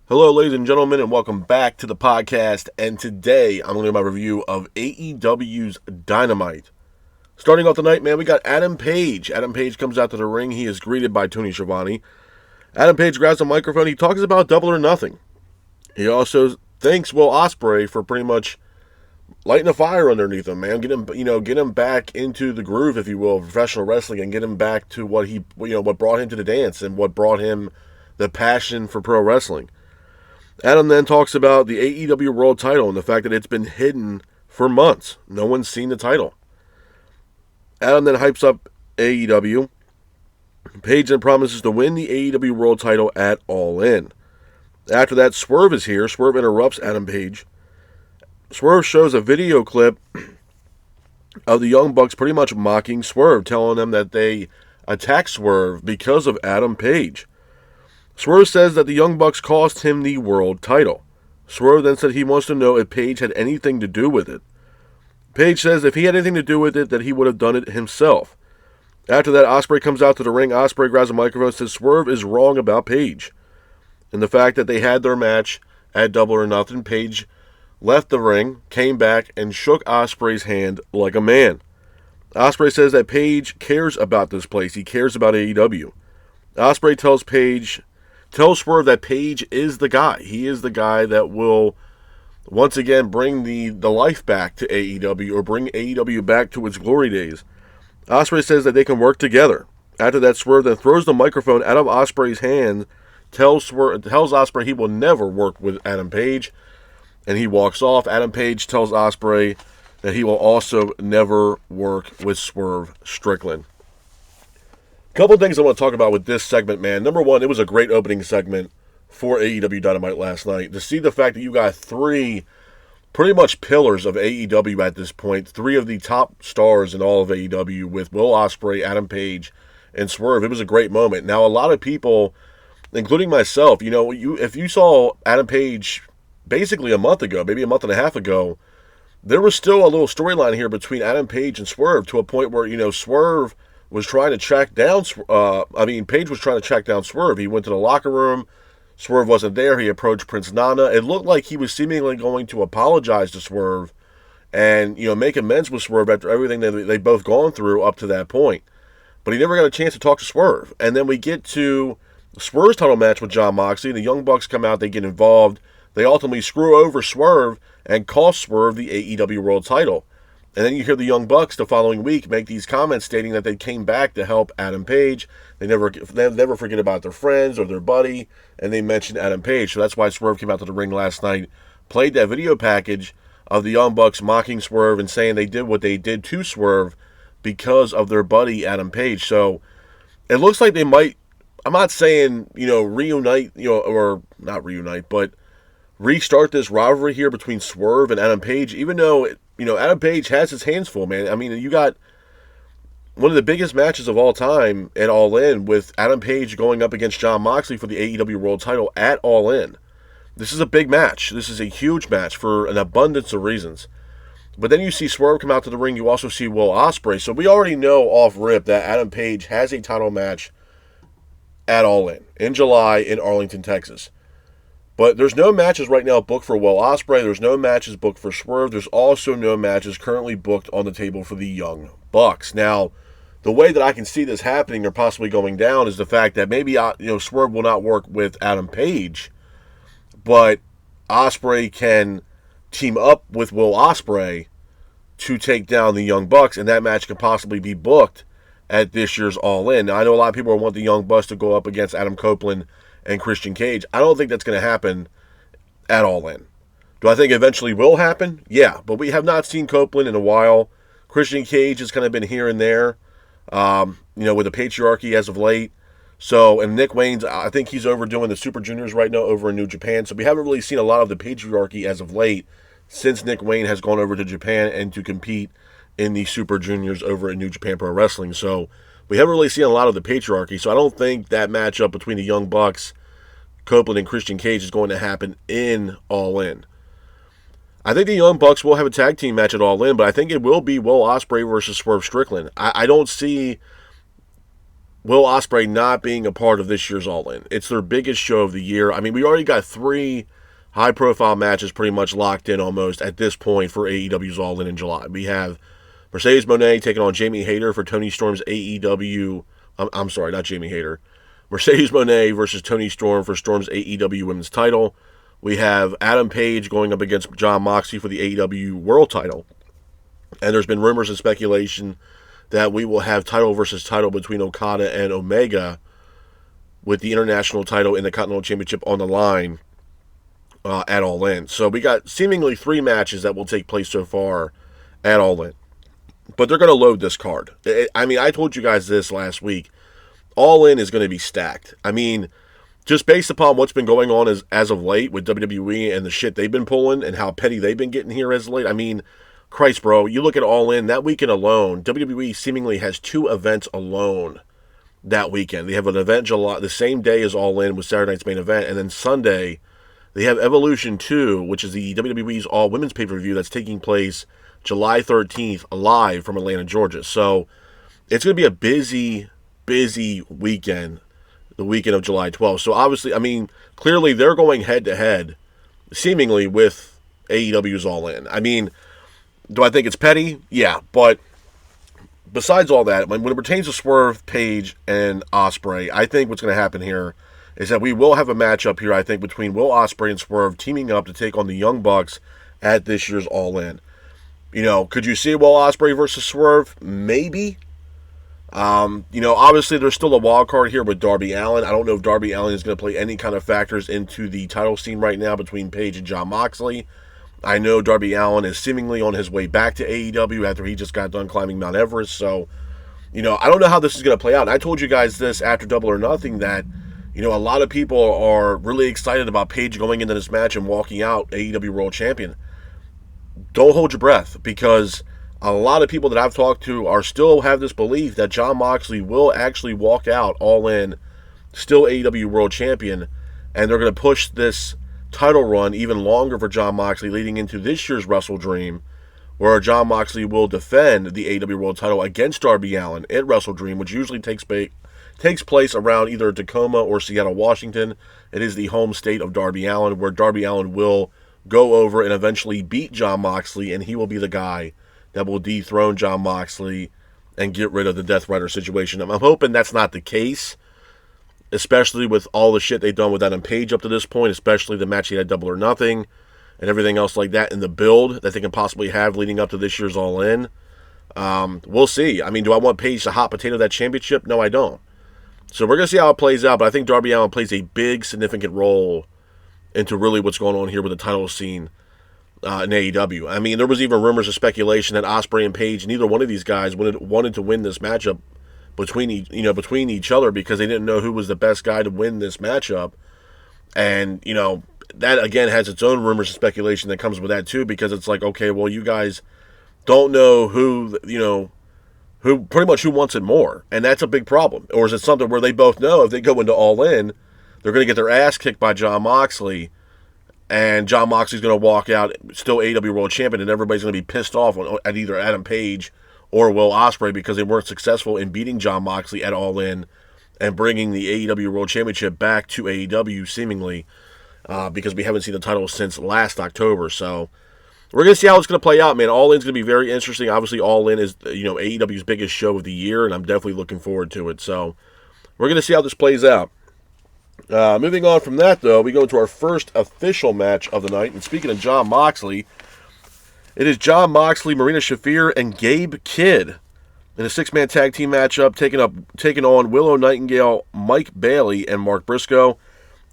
Hello, ladies and gentlemen, and welcome back to the podcast. And today, I'm going to do my review of AEW's Dynamite. Starting off tonight, man, we got Adam Page. Adam Page comes out to the ring. He is greeted by Tony Schiavone. Adam Page grabs a microphone. He talks about Double or Nothing. He also thanks Will Ospreay for pretty much lighting a fire underneath him, man. Get him back into the groove, if you will, of professional wrestling, and get him back to what brought him to the dance and what brought him the passion for pro wrestling. Adam then talks about the AEW World title and the fact that it's been hidden for months. No one's seen the title. Adam then hypes up AEW. Page then promises to win the AEW World title at All In. After that, Swerve is here. Swerve interrupts Adam Page. Swerve shows a video clip of the Young Bucks pretty much mocking Swerve, telling them that they attacked Swerve because of Adam Page. Swerve says that the Young Bucks cost him the world title. Swerve then said he wants to know if Page had anything to do with it. Page says if he had anything to do with it, that he would have done it himself. After that, Ospreay comes out to the ring. Ospreay grabs a microphone and says Swerve is wrong about Page. And the fact that they had their match at Double or Nothing, Page left the ring, came back, and shook Ospreay's hand like a man. Ospreay says that Page cares about this place. He cares about AEW. Ospreay tells Swerve that Page is the guy. He is the guy that will once again bring the life back to AEW, or bring AEW back to its glory days. Ospreay says that they can work together. After that, Swerve then throws the microphone out of Ospreay's hand, tells Ospreay he will never work with Adam Page, and he walks off. Adam Page tells Ospreay that he will also never work with Swerve Strickland. Couple things I want to talk about with this segment, man. Number one, it was a great opening segment for AEW Dynamite last night. To see the fact that you got three pretty much pillars of AEW at this point, three of the top stars in all of AEW with Will Ospreay, Adam Page, and Swerve, it was a great moment. Now, a lot of people, including myself, if you saw Adam Page basically a month ago, maybe a month and a half ago, there was still a little storyline here between Adam Page and Swerve, to a point where, Swerve was trying to track down, Page was trying to track down Swerve. He went to the locker room. Swerve wasn't there. He approached Prince Nana. It looked like he was seemingly going to apologize to Swerve and, make amends with Swerve after everything that they've both gone through up to that point. But he never got a chance to talk to Swerve. And then we get to Swerve's title match with Jon Moxley. The Young Bucks come out. They get involved. They ultimately screw over Swerve and cost Swerve the AEW World title. And then you hear the Young Bucks the following week make these comments stating that they came back to help Adam Page. They never forget about their friends or their buddy, and they mentioned Adam Page. So that's why Swerve came out to the ring last night, played that video package of the Young Bucks mocking Swerve and saying they did what they did to Swerve because of their buddy Adam Page. So it looks like they might, I'm not saying, reunite, or not reunite, but restart this rivalry here between Swerve and Adam Page, even though Adam Page has his hands full, man. I mean, you got one of the biggest matches of all time at All In, with Adam Page going up against Jon Moxley for the AEW World title at All In. This is a big match. This is a huge match for an abundance of reasons. But then you see Swerve come out to the ring. You also see Will Ospreay. So we already know off rip that Adam Page has a title match at All in July in Arlington, Texas. But there's no matches right now booked for Will Ospreay. There's no matches booked for Swerve. There's also no matches currently booked on the table for the Young Bucks. Now, the way that I can see this happening or possibly going down is the fact that maybe Swerve will not work with Adam Page, but Ospreay can team up with Will Ospreay to take down the Young Bucks, and that match could possibly be booked at this year's All In. Now, I know a lot of people want the Young Bucks to go up against Adam Copeland and Christian Cage. I don't think that's going to happen at All In. Do I think eventually will happen? Yeah, but we have not seen Copeland in a while. Christian Cage has kind of been here and there, with the patriarchy as of late. So, and Nick Wayne's, I think he's overdoing the Super Juniors right now over in New Japan. So we haven't really seen a lot of the patriarchy as of late since Nick Wayne has gone over to Japan and to compete in the Super Juniors over in New Japan Pro Wrestling. So we haven't really seen a lot of the patriarchy. So I don't think that matchup between the Young Bucks, Copeland, and Christian Cage is going to happen in All In. I think the Young Bucks will have a tag team match at All In, but I think it will be Will Ospreay versus Swerve Strickland. I don't see Will Ospreay not being a part of this year's All In. It's their biggest show of the year. I mean, we already got 3 high-profile matches pretty much locked in almost at this point for AEW's All In July. We have Mercedes Moné taking on Jamie Hayter for Tony Storm's AEW. I'm sorry, not Jamie Hayter. Mercedes Moné versus Tony Storm for Storm's AEW Women's title. We have Adam Page going up against Jon Moxley for the AEW World title. And there's been rumors and speculation that we will have title versus title between Okada and Omega with the international title and the Continental Championship on the line at All In. So we got seemingly 3 matches that will take place so far at All In. But they're going to load this card. I mean, I told you guys this last week. All In is going to be stacked. I mean, just based upon what's been going on as of late with WWE and the shit they've been pulling and how petty they've been getting here as of late. I mean, Christ, bro, you look at All In, that weekend alone, WWE seemingly has 2 events alone that weekend. They have an event July the same day as All In with Saturday night's main event, and then Sunday they have Evolution 2, which is the WWE's all-women's pay-per-view that's taking place July 13th live from Atlanta, Georgia. So it's going to be a busy, busy weekend, the weekend of July 12th. So obviously, I mean, clearly they're going head-to-head, seemingly with AEW's All In. I mean, do I think it's petty? Yeah, but besides all that, when it pertains to Swerve, Page, and Ospreay, I think what's going to happen here is that we will have a matchup here, I think, between Will Ospreay and Swerve teaming up to take on the Young Bucks at this year's All In. You know, could you see Will Ospreay versus Swerve? Maybe. You know, obviously there's still a wild card here with Darby Allin. I don't know if Darby Allin is going to play any kind of factors into the title scene right now between Page and Jon Moxley. I know Darby Allin is seemingly on his way back to AEW after he just got done climbing Mount Everest. So, you know, I don't know how this is going to play out. And I told you guys this after Double or Nothing that, you know, a lot of people are really excited about Page going into this match and walking out AEW World Champion. Don't hold your breath, because a lot of people that I've talked to are still have this belief that Jon Moxley will actually walk out All In, still AEW World Champion, and they're going to push this title run even longer for Jon Moxley leading into this year's Wrestle Dream, where Jon Moxley will defend the AEW World title against Darby Allin at Wrestle Dream, which usually takes place around either Tacoma or Seattle, Washington. It is the home state of Darby Allin, where Darby Allin will go over and eventually beat Jon Moxley, and he will be the guy that will dethrone Jon Moxley and get rid of the Death Rider situation. I'm hoping that's not the case, especially with all the shit they've done with Adam Page up to this point, especially the match he had Double or Nothing and everything else like that in the build that they can possibly have leading up to this year's All In. We'll see. I mean, do I want Page to hot potato that championship? No, I don't. So we're going to see how it plays out, but I think Darby Allin plays a big, significant role into really what's going on here with the title scene in AEW. I mean, there was even rumors of speculation that Ospreay and Page, neither one of these guys wanted to win this matchup between each other, because they didn't know who was the best guy to win this matchup. And, you know, that again has its own rumors and speculation that comes with that too, because it's like, okay, well, you guys don't know who pretty much who wants it more, and that's a big problem. Or is it something where they both know if they go into All In, they're going to get their ass kicked by Jon Moxley, and Jon Moxley's going to walk out still AEW World Champion, and everybody's going to be pissed off at either Adam Page or Will Ospreay because they weren't successful in beating Jon Moxley at All In and bringing the AEW World Championship back to AEW seemingly, because we haven't seen the title since last October. So we're going to see how it's going to play out, man. All In's going to be very interesting. Obviously, All In is, AEW's biggest show of the year, and I'm definitely looking forward to it. So we're going to see how this plays out. Moving on from that, though, we go to our first official match of the night. And speaking of Jon Moxley, it is Jon Moxley, Marina Shafir, and Gabe Kidd in a six-man tag team matchup, taking on Willow Nightingale, Mike Bailey, and Mark Briscoe.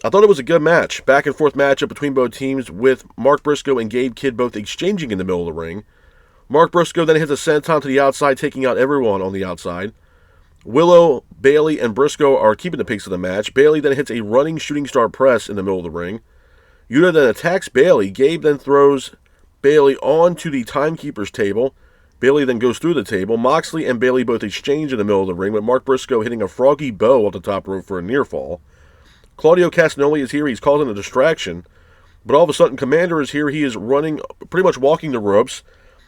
I thought it was a good match. Back and forth matchup between both teams, with Mark Briscoe and Gabe Kidd both exchanging in the middle of the ring. Mark Briscoe then hits a senton to the outside, taking out everyone on the outside. Willow, Bailey, and Briscoe are keeping the pace of the match. Bailey then hits a running shooting star press in the middle of the ring. Yuta then attacks Bailey. Gabe then throws Bailey onto the timekeeper's table. Bailey then goes through the table. Moxley and Bailey both exchange in the middle of the ring, with Mark Briscoe hitting a froggy bow at the top rope for a near fall. Claudio Castagnoli is here. He's causing a distraction. But all of a sudden, Commander is here. He is running, pretty much walking the ropes.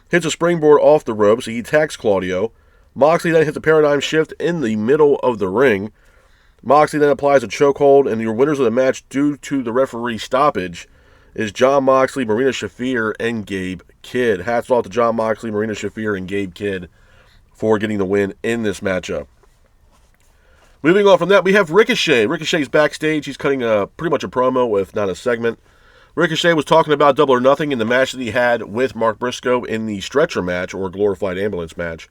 Hits a springboard off the ropes. He attacks Claudio. Moxley then hits a paradigm shift in the middle of the ring. Moxley then applies a chokehold, and your winners of the match due to the referee stoppage is Jon Moxley, Marina Shafir, and Gabe Kidd. Hats off to Jon Moxley, Marina Shafir, and Gabe Kidd for getting the win in this matchup. Moving on from that, we have Ricochet. Ricochet's backstage. He's cutting pretty much a promo, if not a segment. Ricochet was talking about Double or Nothing in the match that he had with Mark Briscoe in the stretcher match or glorified ambulance match.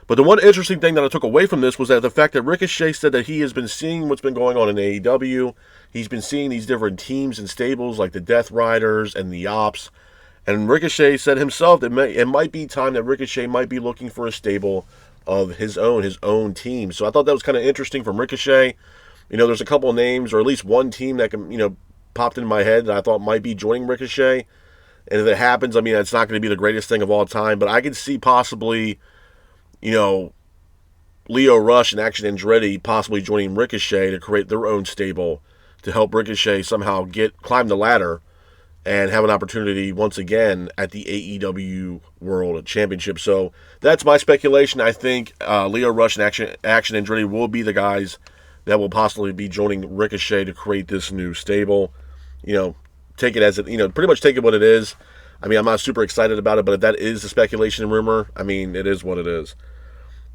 But the one interesting thing that I took away from this was that the fact that Ricochet said that he has been seeing what's been going on in AEW. He's been seeing these different teams and stables like the Death Riders and the Ops. And Ricochet said himself that it might be time that Ricochet might be looking for a stable of his own team. So I thought that was kind of interesting from Ricochet. There's a couple of names, or at least one team that popped in my head that I thought might be joining Ricochet. And if it happens, it's not going to be the greatest thing of all time, but I could see possibly, Leo Rush and Action Andretti possibly joining Ricochet to create their own stable to help Ricochet somehow climb the ladder and have an opportunity once again at the AEW World Championship. So that's my speculation. I think Leo Rush and Action Andretti will be the guys that will possibly be joining Ricochet to create this new stable. Take it as it, pretty much take it what it is. I'm not super excited about it, but if that is the speculation and rumor, it is what it is.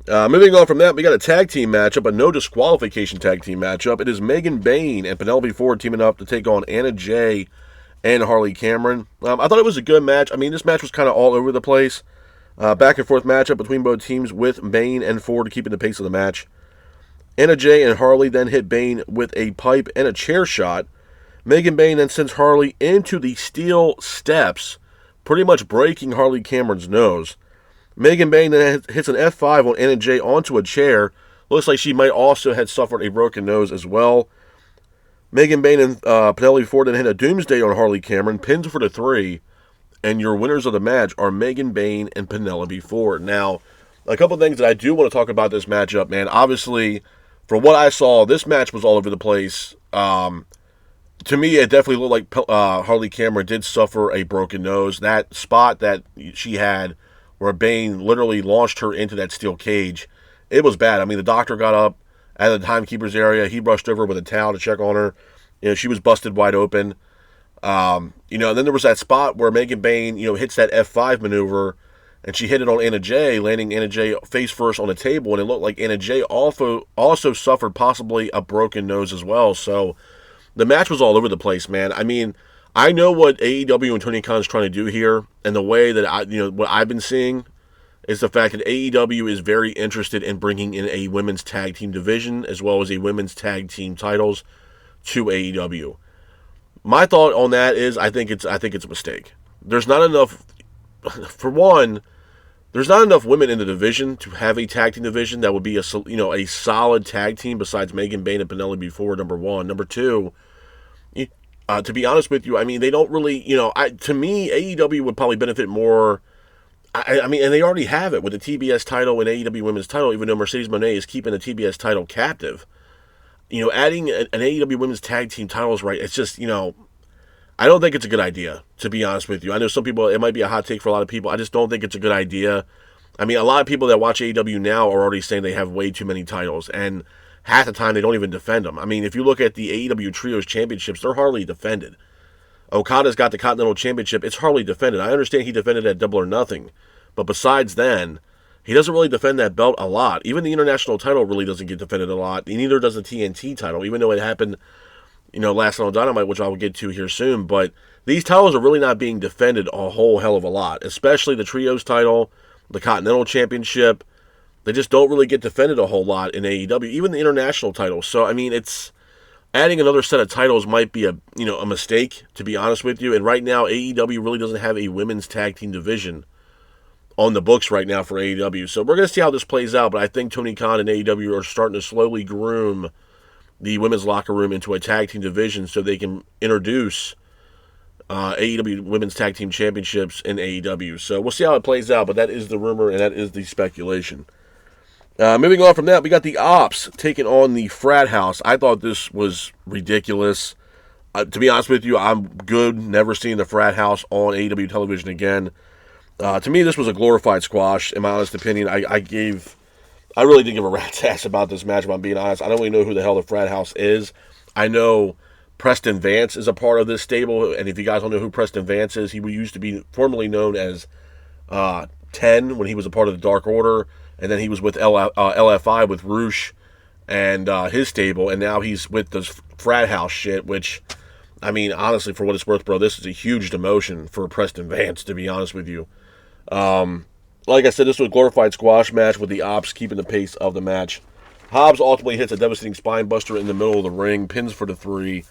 Moving on from that, we got a tag team matchup, a no disqualification tag team matchup. It is Megan Bayne and Penelope Ford teaming up to take on Anna Jay and Harley Cameron. I thought it was a good match. This match was kind of all over the place. Back and forth matchup between both teams with Bayne and Ford keeping the pace of the match. Anna Jay and Harley then hit Bayne with a pipe and a chair shot. Megan Bayne then sends Harley into the steel steps, pretty much breaking Harley Cameron's nose. Megan Bayne then hits an F5 on Anna Jay onto a chair. Looks like she might also have suffered a broken nose as well. Megan Bayne and Penelope Ford then hit a Doomsday on Harley Cameron, pins for the 3, and your winners of the match are Megan Bayne and Penelope Ford. Now, a couple things that I do want to talk about this matchup, man. Obviously, from what I saw, this match was all over the place. To me, it definitely looked like Harley Cameron did suffer a broken nose. That spot that she had where Bayne literally launched her into that steel cage, it was bad. The doctor got up at the timekeeper's area. He rushed over with a towel to check on her. She was busted wide open. And then there was that spot where Megan Bayne, hits that F5 maneuver, and she hit it on Anna Jay, landing Anna Jay face first on the table, and it looked like Anna Jay also suffered possibly a broken nose as well. So the match was all over the place, man. I know what AEW and Tony Khan is trying to do here, and the way that what I've been seeing is the fact that AEW is very interested in bringing in a women's tag team division as well as a women's tag team titles to AEW. My thought on that is I think it's a mistake. There's not enough. For one, there's not enough women in the division to have a tag team division that would be a solid tag team besides Megan Bayne and Penelope Ford. Number one, number two. To be honest with you, they don't really, to me, AEW would probably benefit more. And they already have it with the TBS title and AEW Women's title, even though Mercedes Moné is keeping the TBS title captive. Adding an AEW Women's Tag Team titles, right, it's just, I don't think it's a good idea, to be honest with you. I know some people, it might be a hot take for a lot of people. I just don't think it's a good idea. A lot of people that watch AEW now are already saying they have way too many titles, and half the time they don't even defend them. If you look at the AEW Trios Championships, they're hardly defended. Okada's got the Continental Championship. It's hardly defended. I understand he defended at Double or Nothing. But besides then, he doesn't really defend that belt a lot. Even the International title really doesn't get defended a lot. Neither does the TNT title, even though it happened, last night on Dynamite, which I will get to here soon. But these titles are really not being defended a whole hell of a lot, especially the Trios title, the Continental Championship. They just don't really get defended a whole lot in AEW, even the International title. So, it's adding another set of titles might be a mistake, to be honest with you. And right now, AEW really doesn't have a women's tag team division on the books right now for AEW. So we're going to see how this plays out, but I think Tony Khan and AEW are starting to slowly groom the women's locker room into a tag team division so they can introduce AEW Women's Tag Team Championships in AEW. So we'll see how it plays out, but that is the rumor and that is the speculation. Moving on from that, we got the Ops taking on the Frat House. I thought this was ridiculous. To be honest with you, I'm good never seeing the Frat House on AEW television again. To me, this was a glorified squash, in my honest opinion. I gave I really didn't give a rat's ass about this match, if I'm being honest. I don't really know who the hell the Frat House is. I know Preston Vance is a part of this stable, and if you guys don't know who Preston Vance is, he used to be formerly known as 10 when he was a part of the Dark Order, and then he was with LFI with Roosh and his stable, and now he's with this Frat House shit, which, I mean, honestly, for what it's worth, bro, this is a huge demotion for Preston Vance, to be honest with you. Like I said, this was a glorified squash match with the Ops keeping the pace of the match. Hobbs ultimately hits a devastating spine buster in the middle of the ring, pins for the 3,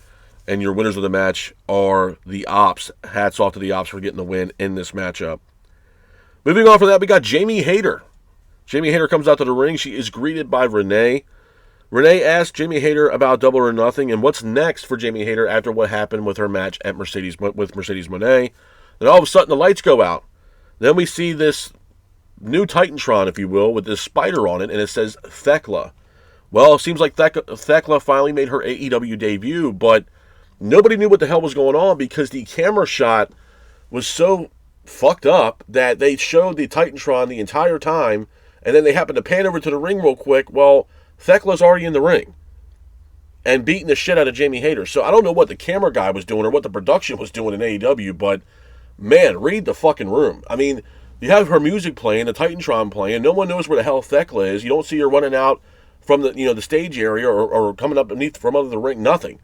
and your winners of the match are the Ops. Hats off to the Ops for getting the win in this matchup. Moving on from that, we got Jamie Hayter. Jamie Hayter comes out to the ring. She is greeted by Renee. Renee asks Jamie Hayter about Double or Nothing and what's next for Jamie Hayter after what happened with her match at Mercedes Moné. Then all of a sudden the lights go out. Then we see this new Titantron, if you will, with this spider on it, and it says Thekla. Well, it seems like Thekla finally made her AEW debut, but nobody knew what the hell was going on because the camera shot was so fucked up that they showed the Titantron the entire time, and then they happened to pan over to the ring real quick. Well, Thekla's already in the ring and beating the shit out of Jamie Hayter. So I don't know what the camera guy was doing or what the production was doing in AEW, but man, read the fucking room. I mean, you have her music playing, the Titantron playing. No one knows where the hell Thekla is. You don't see her running out from the stage area or coming up beneath from under the ring. Nothing.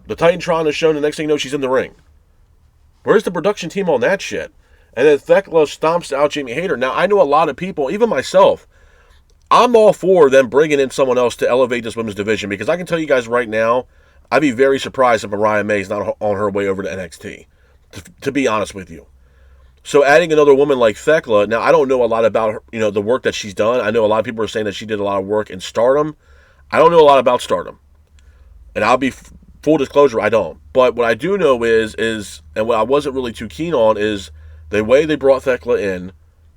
The Titantron is shown. The next thing you know, she's in the ring. Where's the production team on that shit? And then Thekla stomps out Jamie Hayter. Now, I know a lot of people, even myself, I'm all for them bringing in someone else to elevate this women's division because I can tell you guys right now, I'd be very surprised if Mariah May is not on her way over to NXT, to be honest with you. So adding another woman like Thekla, now I don't know a lot about her, the work that she's done. I know a lot of people are saying that she did a lot of work in Stardom. I don't know a lot about Stardom. And I'll be full disclosure, I don't. But what I do know is, and what I wasn't really too keen on is the way they brought Thekla in,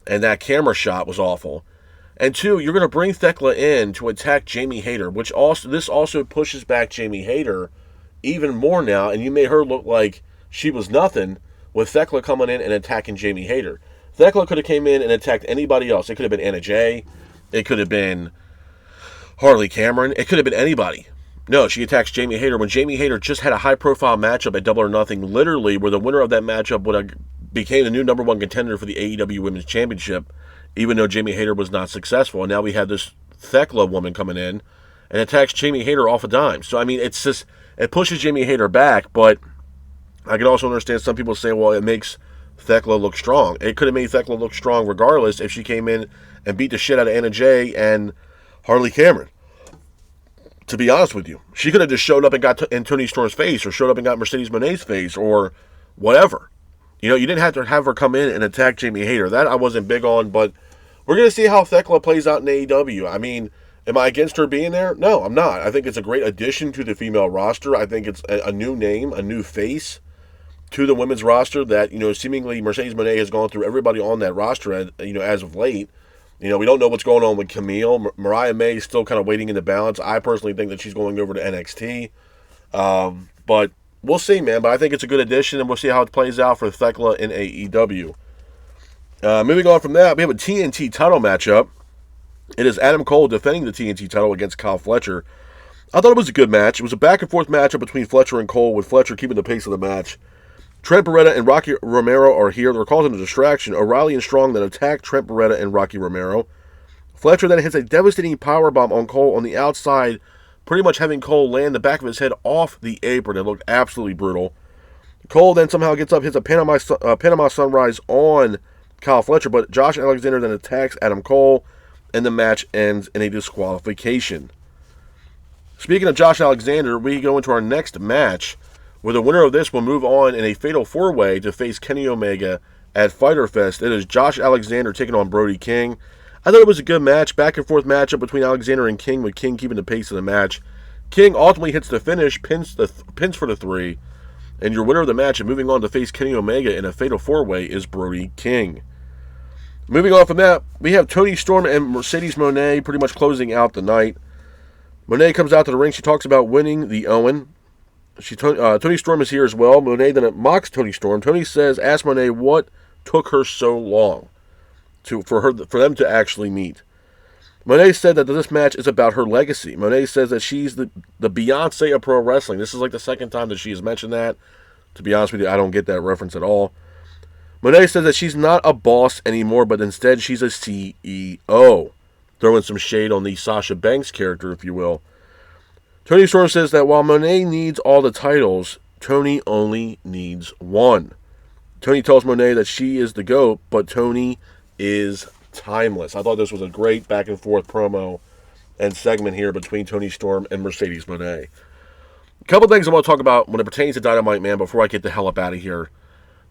and that camera shot was awful. And 2, you're going to bring Thekla in to attack Jamie Hayter, which also pushes back Jamie Hayter even more now, and you made her look like she was nothing with Thekla coming in and attacking Jamie Hayter. Thekla could have came in and attacked anybody else. It could have been Anna Jay. It could have been Harley Cameron. It could have been anybody. No, she attacks Jamie Hayter when Jamie Hayter just had a high-profile matchup at Double or Nothing, literally, where the winner of that matchup would have became the new number 1 contender for the AEW Women's Championship, even though Jamie Hayter was not successful. And now we have this Thekla woman coming in and attacks Jamie Hayter off a dime. So, I mean, it's just, it pushes Jamie Hayter back, but I can also understand some people say, well, it makes Thekla look strong. It could have made Thekla look strong regardless if she came in and beat the shit out of Anna Jay and Harley Cameron. To be honest with you, she could have just showed up and got in Toni Storm's face or showed up and got Mercedes Moné's face or whatever. You didn't have to have her come in and attack Jamie Hayter. That I wasn't big on, but we're going to see how Thekla plays out in AEW. I mean, am I against her being there? No, I'm not. I think it's a great addition to the female roster. I think it's a new name, a new face to the women's roster that, seemingly Mercedes Moné has gone through everybody on that roster, as of late. We don't know what's going on with Camille. Mariah May is still kind of waiting in the balance. I personally think that she's going over to NXT. But we'll see, man. But I think it's a good addition, and we'll see how it plays out for Thekla in AEW. Moving on from that, we have a TNT title matchup. It is Adam Cole defending the TNT title against Kyle Fletcher. I thought it was a good match. It was a back-and-forth matchup between Fletcher and Cole, with Fletcher keeping the pace of the match. Trent Beretta and Rocky Romero are here. They're causing a distraction. O'Reilly and Strong then attack Trent Beretta and Rocky Romero. Fletcher then hits a devastating powerbomb on Cole on the outside, pretty much having Cole land the back of his head off the apron. It looked absolutely brutal. Cole then somehow gets up, hits a Panama Sunrise on Kyle Fletcher, but Josh Alexander then attacks Adam Cole, and the match ends in a disqualification. Speaking of Josh Alexander, we go into our next match, where the winner of this will move on in a fatal 4-way to face Kenny Omega at Fyter Fest. It is Josh Alexander taking on Brody King. I thought it was a good match, back-and-forth matchup between Alexander and King, with King keeping the pace of the match. King ultimately hits the finish, pins for the 3, and your winner of the match and moving on to face Kenny Omega in a fatal 4-way is Brody King. Moving on from that, we have Toni Storm and Mercedes Moné pretty much closing out the night. Moné comes out to the ring. She talks about winning the Owen. Toni Storm is here as well. Moné then mocks Toni Storm. Toni asks Moné what took her so long for them to actually meet. Monet said that this match is about her legacy. Monet says that she's the Beyonce of pro wrestling. This is like the second time that she has mentioned that. To be honest with you, I don't get that reference at all. Monet says that she's not a boss anymore, but instead she's a CEO. Throwing some shade on the Sasha Banks character, if you will. Toni Storm says that while Monet needs all the titles, Toni only needs one. Toni tells Monet that she is the GOAT, but Toni is timeless. I thought this was a great back and forth promo and segment here between Toni Storm and Mercedes Moné. A couple things I want to talk about when it pertains to Dynamite, man, before I get the hell up out of here.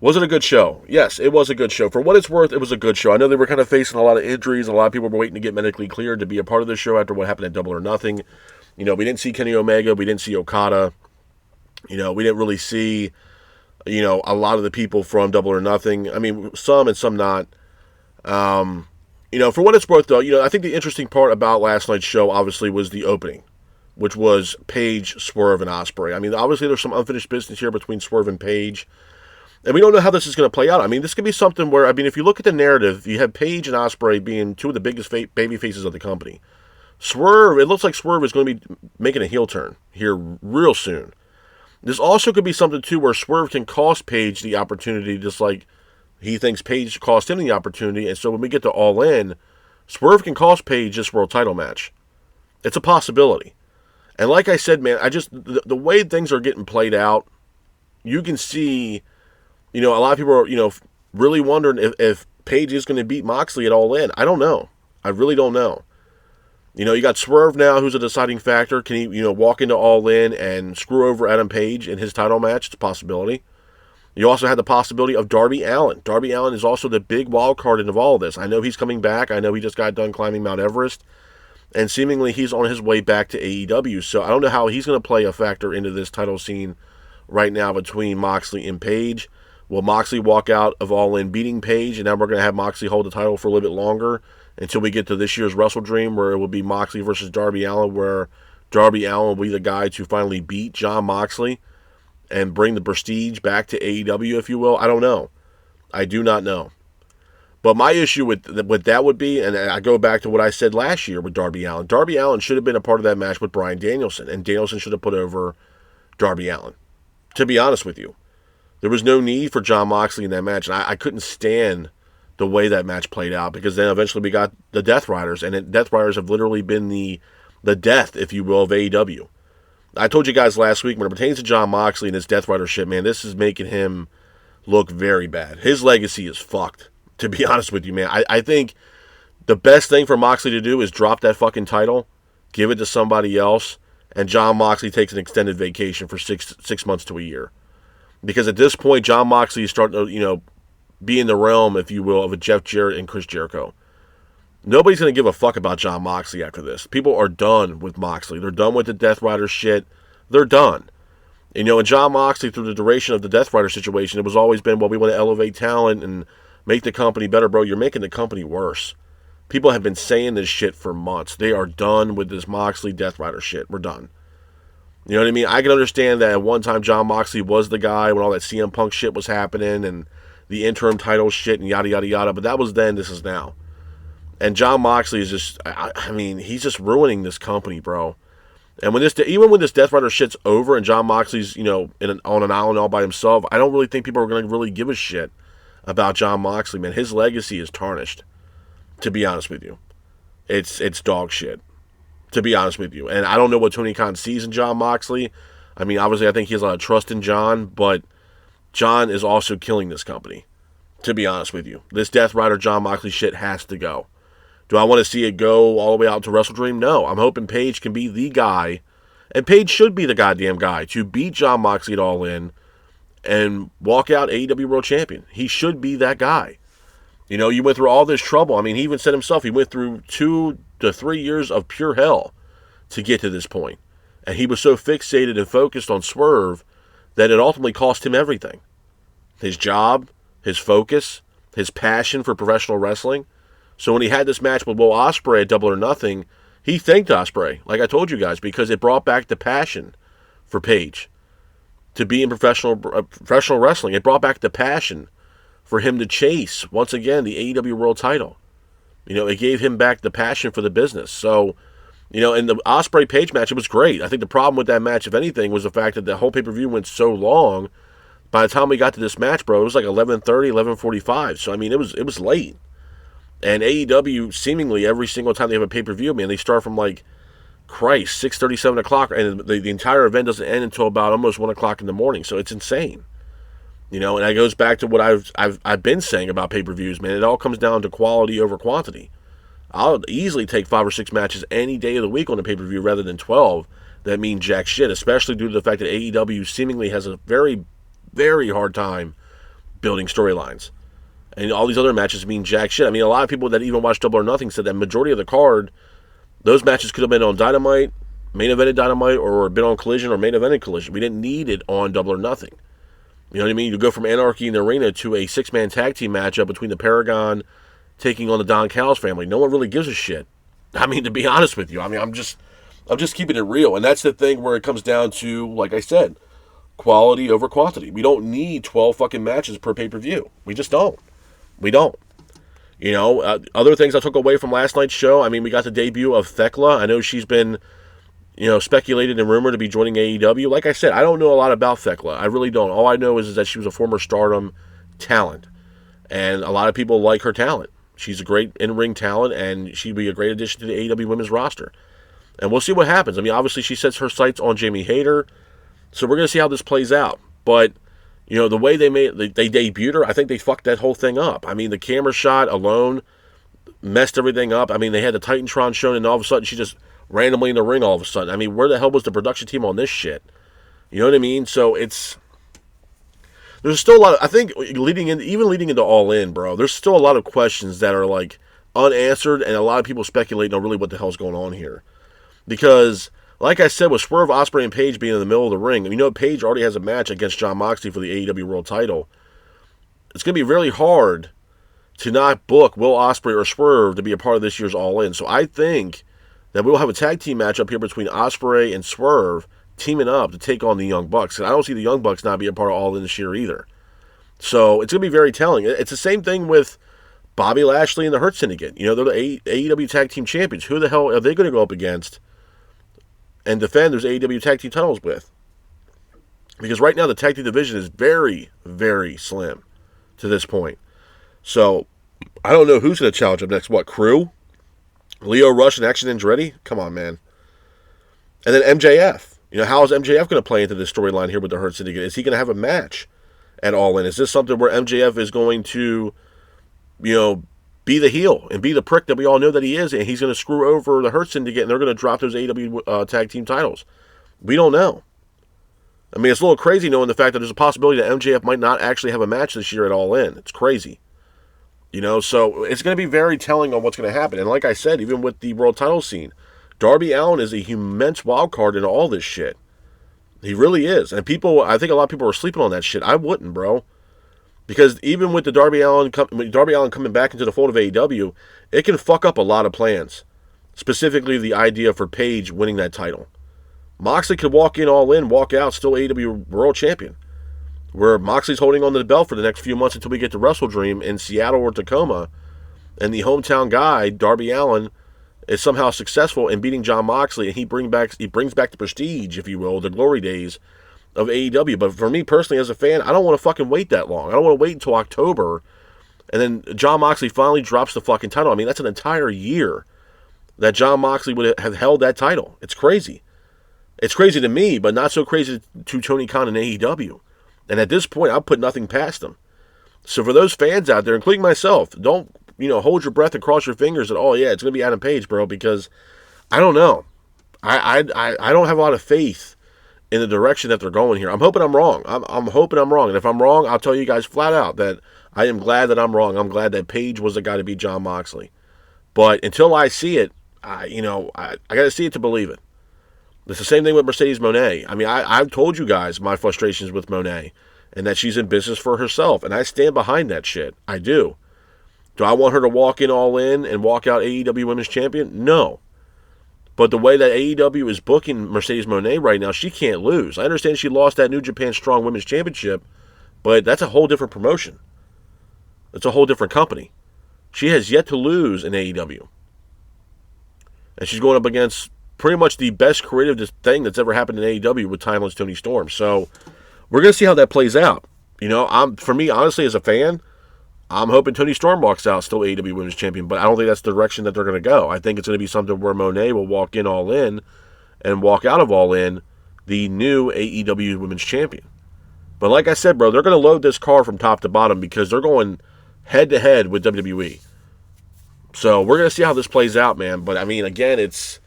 Was it a good show? Yes, it was a good show. For what it's worth, it was a good show. I know they were kind of facing a lot of injuries. A lot of people were waiting to get medically cleared to be a part of the show after what happened at Double or Nothing. We didn't see Kenny Omega. We didn't see Okada. We didn't really see, a lot of the people from Double or Nothing. I mean, some and some not. For what it's worth, though, I think the interesting part about last night's show, obviously, was the opening, which was Paige, Swerve, and Ospreay. I mean, obviously, there's some unfinished business here between Swerve and Paige, and we don't know how this is going to play out. I mean, this could be something where, if you look at the narrative, you have Paige and Ospreay being two of the biggest baby faces of the company. Swerve, it looks like Swerve is going to be making a heel turn here real soon. This also could be something, too, where Swerve can cost Paige the opportunity, just like he thinks Paige cost him the opportunity, and so when we get to All In, Swerve can cost Paige this world title match. It's a possibility. And like I said, man, the way things are getting played out, you can see, a lot of people are, really wondering if Paige is going to beat Moxley at All In. I don't know. I really don't know. You got Swerve now, who's a deciding factor. Can he, walk into All In and screw over Adam Page in his title match? It's a possibility. You also had the possibility of Darby Allin. Darby Allin is also the big wild card in all of this. I know he's coming back. I know he just got done climbing Mount Everest. And seemingly he's on his way back to AEW. So I don't know how he's going to play a factor into this title scene right now between Moxley and Page. Will Moxley walk out of All In beating Page, and then we're going to have Moxley hold the title for a little bit longer until we get to this year's Wrestle Dream, where it will be Moxley versus Darby Allin, where Darby Allin will be the guy to finally beat Jon Moxley and bring the prestige back to AEW, if you will. I don't know. I do not know. But my issue with that would be, and I go back to what I said last year with Darby Allin. Darby Allin should have been a part of that match with Bryan Danielson, and Danielson should have put over Darby Allin. To be honest with you, there was no need for Jon Moxley in that match, and I couldn't stand the way that match played out, because then eventually we got the Death Riders, and Death Riders have literally been the death, if you will, of AEW. I told you guys last week, when it pertains to Jon Moxley and his Death Rider shit, man, this is making him look very bad. His legacy is fucked, to be honest with you, man. I think the best thing for Moxley to do is drop that fucking title, give it to somebody else, and Jon Moxley takes an extended vacation for six months to a year. Because at this point, Jon Moxley is starting to, be in the realm, if you will, of a Jeff Jarrett and Chris Jericho. Nobody's going to give a fuck about Jon Moxley after this. People are done with Moxley. They're done with the Death Rider shit. They're done. And Jon Moxley, through the duration of the Death Rider situation, it was always been, well, we want to elevate talent and make the company better. Bro, you're making the company worse. People have been saying this shit for months. They are done with this Moxley Death Rider shit. We're done. You know what I mean? I can understand that at one time Jon Moxley was the guy when all that CM Punk shit was happening and the interim title shit and yada, yada, yada. But that was then. This is now. And Jon Moxley is just, he's just ruining this company, bro. And even when this Death Rider shit's over and Jon Moxley's, on an island all by himself, I don't really think people are going to really give a shit about Jon Moxley, man. His legacy is tarnished, to be honest with you. It's dog shit, to be honest with you. And I don't know what Tony Khan sees in Jon Moxley. I mean, obviously, I think he has a lot of trust in Jon, but Jon is also killing this company, to be honest with you. This Death Rider Jon Moxley shit has to go. Do I want to see it go all the way out to Wrestle Dream? No. I'm hoping Paige can be the guy, and Paige should be the goddamn guy, to beat Jon Moxley at All In and walk out AEW World Champion. He should be that guy. You went through all this trouble. I mean, he even said himself, he went through 2 to 3 years of pure hell to get to this point. And he was so fixated and focused on Swerve that it ultimately cost him everything. His job, his focus, his passion for professional wrestling. So when he had this match with Will Ospreay at Double or Nothing, he thanked Ospreay, like I told you guys, because it brought back the passion for Paige to be in professional wrestling. It brought back the passion for him to chase, once again, the AEW World title. It gave him back the passion for the business. So, in the Ospreay Page match, it was great. I think the problem with that match, if anything, was the fact that the whole pay-per-view went so long. By the time we got to this match, bro, it was like 11:30, 11:45. So, I mean, it was late. And AEW, seemingly every single time they have a pay-per-view, man, they start from like, Christ, 6:30, 7 o'clock, and the entire event doesn't end until about almost 1 o'clock in the morning. So it's insane. And that goes back to what I've been saying about pay-per-views, man. It all comes down to quality over quantity. I'll easily take 5 or 6 matches any day of the week on a pay-per-view rather than 12 that mean jack shit, especially due to the fact that AEW seemingly has a very, very hard time building storylines. And all these other matches mean jack shit. I mean, a lot of people that even watch Double or Nothing said that majority of the card, those matches could have been on Dynamite, main evented Dynamite, or been on Collision or main evented Collision. We didn't need it on Double or Nothing. You know what I mean? You go from Anarchy in the Arena to a 6-man tag team matchup between the Paragon taking on the Don Callis family. No one really gives a shit. I mean, to be honest with you, I mean, I'm just keeping it real. And that's the thing where it comes down to, like I said, quality over quantity. We don't need 12 fucking matches per pay-per-view. We just don't. We don't. Other things I took away from last night's show, I mean, we got the debut of Thekla. I know she's been, speculated and rumored to be joining AEW. Like I said, I don't know a lot about Thekla. I really don't. All I know is that she was a former Stardom talent. And a lot of people like her talent. She's a great in-ring talent, and she'd be a great addition to the AEW women's roster. And we'll see what happens. I mean, obviously she sets her sights on Jamie Hayter, so we're going to see how this plays out. But, the way they debuted her, I think they fucked that whole thing up. I mean, the camera shot alone messed everything up. I mean, they had the Titantron shown, and all of a sudden she just randomly in the ring all of a sudden. I mean, where the hell was the production team on this shit? You know what I mean? So there's still a lot of, I think, leading into All In, bro, there's still a lot of questions that are, like, unanswered, and a lot of people speculating on really what the hell's going on here. Because, like I said, with Swerve, Ospreay, and Page being in the middle of the ring, Page already has a match against Jon Moxley for the AEW World title. It's going to be really hard to not book Will Ospreay or Swerve to be a part of this year's All In. So I think that we'll have a tag team match up here between Ospreay and Swerve teaming up to take on the Young Bucks. And I don't see the Young Bucks not be a part of All In this year either. So it's going to be very telling. It's the same thing with Bobby Lashley and the Hurt Syndicate. They're the AEW Tag Team Champions. Who the hell are they going to go up against and defend those AEW Tag Team titles with? Because right now the Tag Team division is very, very slim to this point. So I don't know who's going to challenge them next. What, Crew? Leo Rush and Action Andretti? Come on, man. And then MJF. How is MJF going to play into this storyline here with the Hurt Syndicate? Is he going to have a match at All In? Is this something where MJF is going to, be the heel and be the prick that we all know that he is, and he's going to screw over the Hurt Syndicate and they're going to drop those AEW tag team titles? We don't know. I mean, it's a little crazy knowing the fact that there's a possibility that MJF might not actually have a match this year at All In. It's crazy. So it's going to be very telling on what's going to happen. And like I said, even with the world title scene, Darby Allin is a immense wild card in all this shit. He really is. And I think a lot of people are sleeping on that shit. I wouldn't, bro. Because even with the Darby Allin coming back into the fold of AEW, it can fuck up a lot of plans. Specifically, the idea for Page winning that title. Moxley could walk in All In, walk out, still AEW World Champion. Where Moxley's holding on to the belt for the next few months until we get to Wrestle Dream in Seattle or Tacoma. And the hometown guy, Darby Allin, is somehow successful in beating Jon Moxley, and he brings back the prestige, if you will, the glory days of AEW. But for me personally, as a fan, I don't want to fucking wait that long. I don't want to wait until October, and then Jon Moxley finally drops the fucking title. I mean, that's an entire year that Jon Moxley would have held that title. It's crazy. It's crazy to me, but not so crazy to Tony Khan and AEW. And at this point, I'll put nothing past them. So for those fans out there, including myself, don't hold your breath and cross your fingers that, oh yeah, it's going to be Adam Page, bro, because I don't know. I don't have a lot of faith in the direction that they're going here. I'm hoping I'm wrong. I'm hoping I'm wrong. And if I'm wrong, I'll tell you guys flat out that I am glad that I'm wrong. I'm glad that Page was the guy to beat Jon Moxley. But until I see it, I got to see it to believe it. It's the same thing with Mercedes Moné. I mean, I've told you guys my frustrations with Moné and that she's in business for herself. And I stand behind that shit. I do. Do I want her to walk in All In and walk out AEW Women's Champion? No. But the way that AEW is booking Mercedes Moné right now, she can't lose. I understand she lost that New Japan Strong Women's Championship, but that's a whole different promotion. It's a whole different company. She has yet to lose in AEW. And she's going up against pretty much the best creative thing that's ever happened in AEW with Timeless Toni Storm. So we're going to see how that plays out. For me, honestly, as a fan, I'm hoping Toni Storm walks out still AEW Women's Champion, but I don't think that's the direction that they're going to go. I think it's going to be something where Monet will walk in All In and walk out of All In the new AEW Women's Champion. But like I said, bro, they're going to load this car from top to bottom because they're going head-to-head with WWE. So we're going to see how this plays out, man. But, I mean, again, it's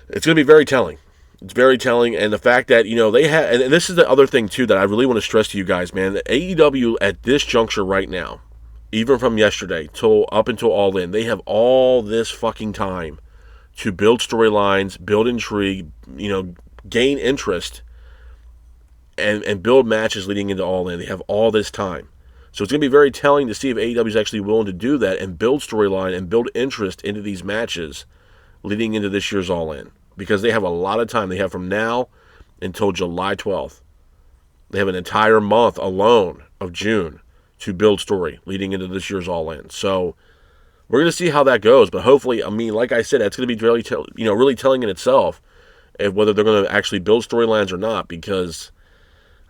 going to be very telling. It's very telling. And the fact that, they have... And this is the other thing, too, that I really want to stress to you guys, man. The AEW at this juncture right now, even from yesterday up until All In, they have all this fucking time to build storylines, build intrigue, gain interest, and build matches leading into All In. They have all this time. So it's going to be very telling to see if AEW is actually willing to do that and build storyline and build interest into these matches leading into this year's All In. Because they have a lot of time. They have from now until July 12th. They have an entire month alone of June to build story leading into this year's All In. So we're going to see how that goes. But hopefully, I mean, like I said, that's going to be really, really telling in itself whether they're going to actually build storylines or not. Because...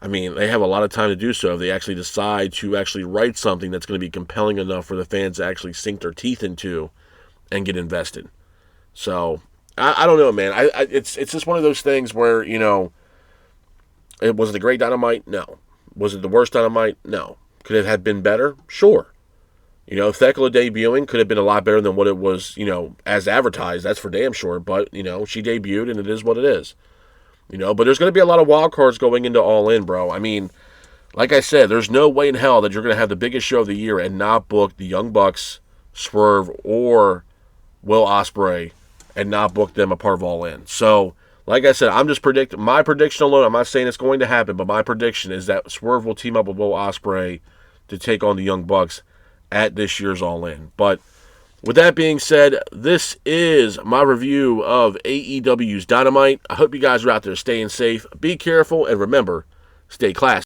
I mean, they have a lot of time to do so if they actually decide to actually write something that's going to be compelling enough for the fans to actually sink their teeth into and get invested. So, I don't know, man. It's just one of those things where, was it a great Dynamite? No. Was it the worst Dynamite? No. Could it have been better? Sure. Thekla debuting could have been a lot better than what it was, as advertised. That's for damn sure. But, she debuted and it is what it is. But there's going to be a lot of wild cards going into All In, bro. I mean, like I said, there's no way in hell that you're going to have the biggest show of the year and not book the Young Bucks, Swerve, or Will Ospreay and not book them a part of All In. So, like I said, I'm just predicting. My prediction alone, I'm not saying it's going to happen, but my prediction is that Swerve will team up with Will Ospreay to take on the Young Bucks at this year's All In. But with that being said, this is my review of AEW's Dynamite. I hope you guys are out there staying safe. Be careful, and remember, stay classy.